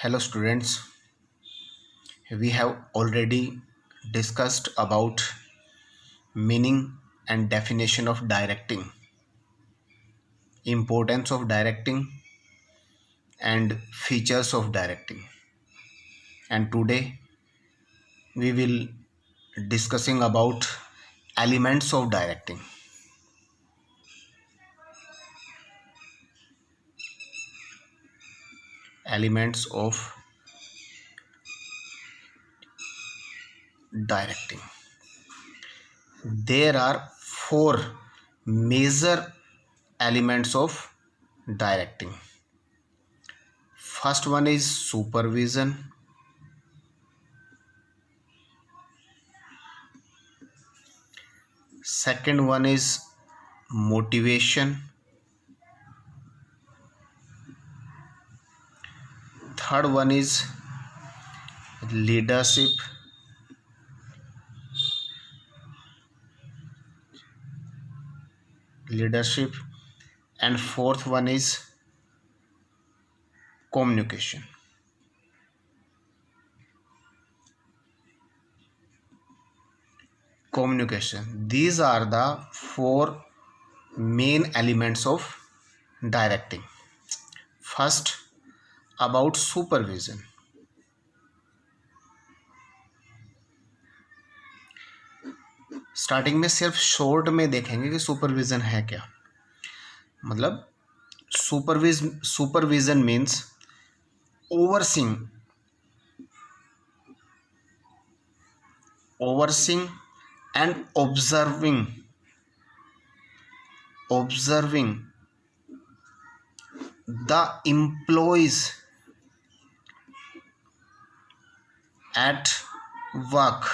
Hello students, we have already discussed about meaning and definition of directing, importance of directing and features of directing. And today we will discussing about elements of directing. Elements of directing. There are four major elements of directing. First one is supervision. Second one is motivation. Third one is leadership. And fourth one is communication. These are the four main elements of directing. First, about supervision. Starting में सिर्फ short में देखेंगे कि supervision है क्या. मतलब supervision means overseeing and observing the employees at work,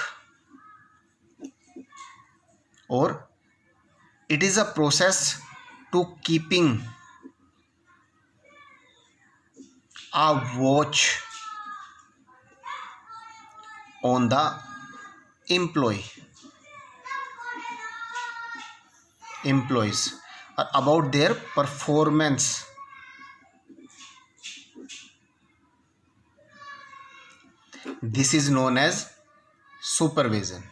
or it is a process to keeping a watch on the employees about their performance. This is known as supervision.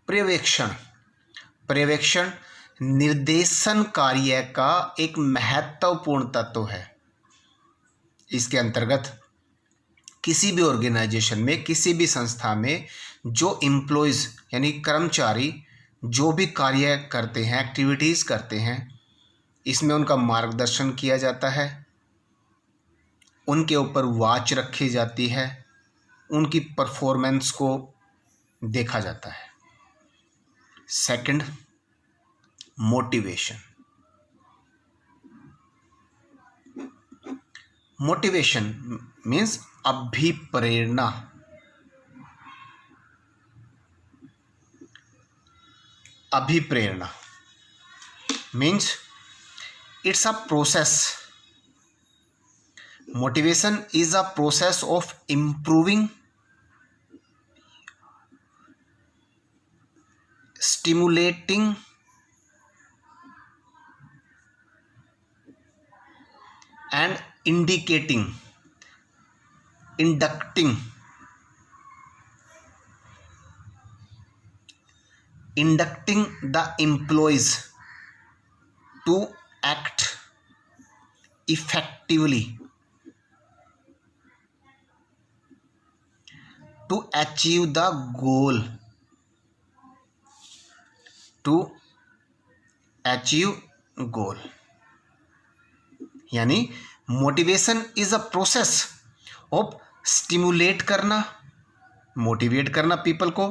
पर्यवेक्षण निर्देशन कार्य का एक महत्वपूर्ण तत्व है. इसके अंतर्गत किसी भी ऑर्गेनाइजेशन में, किसी भी संस्था में जो एम्प्लॉयज यानी कर्मचारी जो भी कार्य करते हैं, एक्टिविटीज़ करते हैं, इसमें उनका मार्गदर्शन किया जाता है, उनके ऊपर वॉच रखी जाती है, उनकी परफॉर्मेंस को देखा जाता है. Second, motivation. मीन्स अभिप्रेरणा. Means it's a process. Motivation is a process of improving, stimulating and inducting the employees to act effectively to achieve the goal. यानी motivation is a process of stimulate करना, motivate करना people को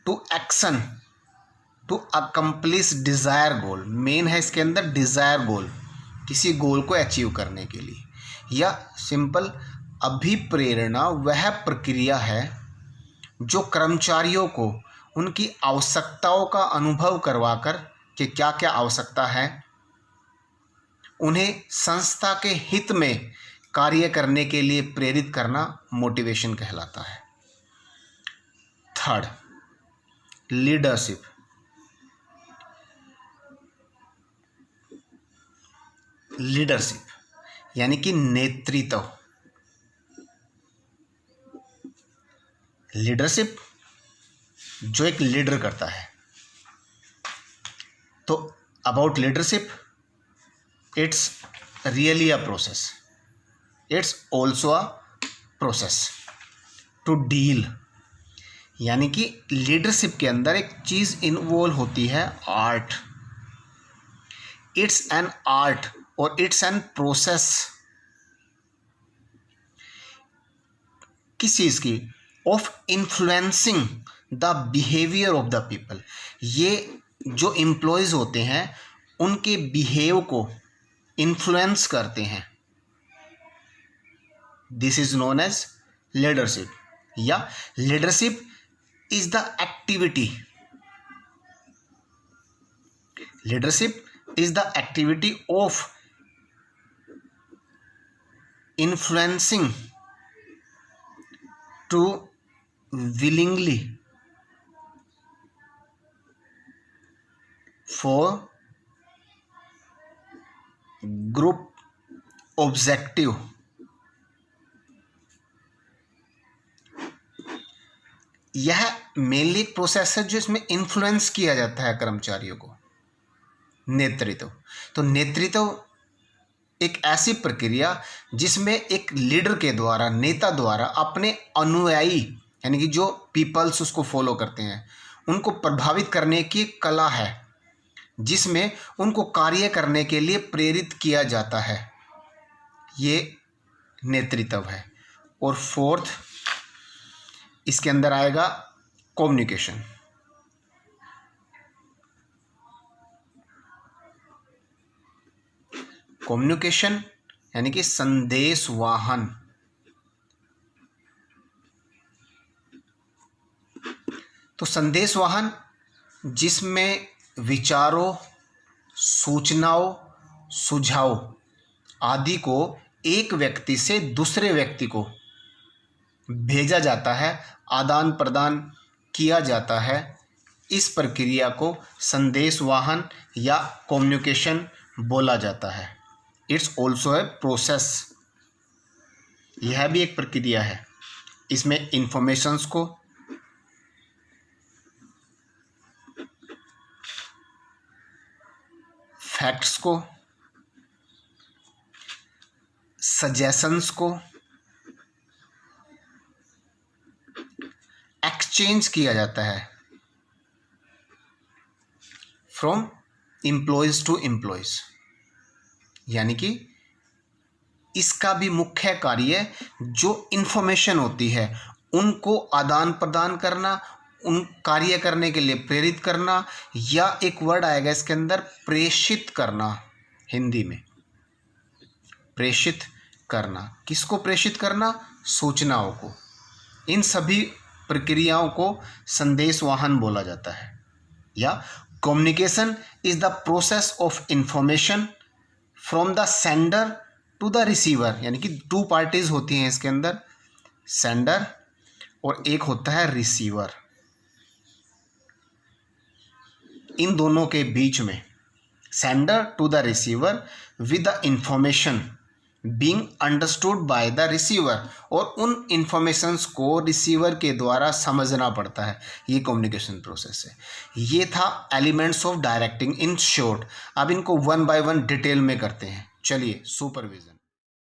to action to accomplish desire goal. Main है इसके अंदर desire गोल, किसी गोल को achieve करने के लिए. या सिंपल अभिप्रेरणा वह प्रक्रिया है जो कर्मचारियों को उनकी आवश्यकताओं का अनुभव करवाकर कि क्या क्या आवश्यकता है, उन्हें संस्था के हित में कार्य करने के लिए प्रेरित करना मोटिवेशन कहलाता है. Third, leadership. यानी कि नेतृत्व. लीडरशिप जो एक लीडर करता है। तो about leadership, it's really a process, it's also a process to deal, यानी कि लीडरशिप के अंदर एक चीज़ इन्वॉल्व होती है, आर्ट। इट्स एन आर्ट और इट्स एन प्रोसेस। किस चीज़ की? Of influencing the behaviour of the people. ये जो एम्प्लॉयज़ होते हैं उनके बिहेव को इन्फ्लुएंस करते हैं। This is known as leadership, या leadership is the activity, leadership is the activity of influencing to willingly for group objective। यह मेनली एक प्रोसेस है जो इसमें इन्फ्लुएंस किया जाता है कर्मचारियों को। नेतृत्व, तो नेतृत्व एक ऐसी प्रक्रिया जिसमें एक लीडर के द्वारा, नेता द्वारा अपने अनुयायी यानी कि जो पीपल्स उसको फॉलो करते हैं उनको प्रभावित करने की कला है, जिसमें उनको कार्य करने के लिए प्रेरित किया जाता है। ये नेतृत्व है। और फोर्थ इसके अंदर आएगा कम्युनिकेशन। कम्युनिकेशन यानी कि संदेश वाहन। तो संदेश वाहन जिसमें विचारों, सूचनाओं, सुझाव आदि को एक व्यक्ति से दूसरे व्यक्ति को भेजा जाता है, आदान प्रदान किया जाता है, इस प्रक्रिया को संदेश वाहन या कम्युनिकेशन बोला जाता है। इट्स ऑल्सो ए प्रोसेस, यह भी एक प्रक्रिया है। इसमें इंफॉर्मेशंस को, फैक्ट्स को, सजेशंस को एक्सचेंज किया जाता है फ्रॉम एम्प्लॉयज टू एम्प्लॉयज। यानी कि इसका भी मुख्य कार्य जो इन्फॉर्मेशन होती है उनको आदान प्रदान करना, उन कार्य करने के लिए प्रेरित करना, या एक वर्ड आएगा इसके अंदर प्रेषित करना, हिंदी में प्रेषित करना। किसको प्रेषित करना? सूचनाओं को। इन सभी प्रक्रियाओं को संदेश वाहन बोला जाता है। या communication is the process of information from the sender to the receiver, यानी कि टू पार्टीज होती हैं इसके अंदर, सेंडर और एक होता है रिसीवर। इन दोनों के बीच में sender to the receiver with the information being understood by the receiver, और उन इंफॉर्मेशंस को रिसीवर के द्वारा समझना पड़ता है। ये कम्युनिकेशन प्रोसेस है। ये था elements of directing in short. अब इनको वन बाय वन डिटेल में करते हैं। चलिए, सुपरविजन।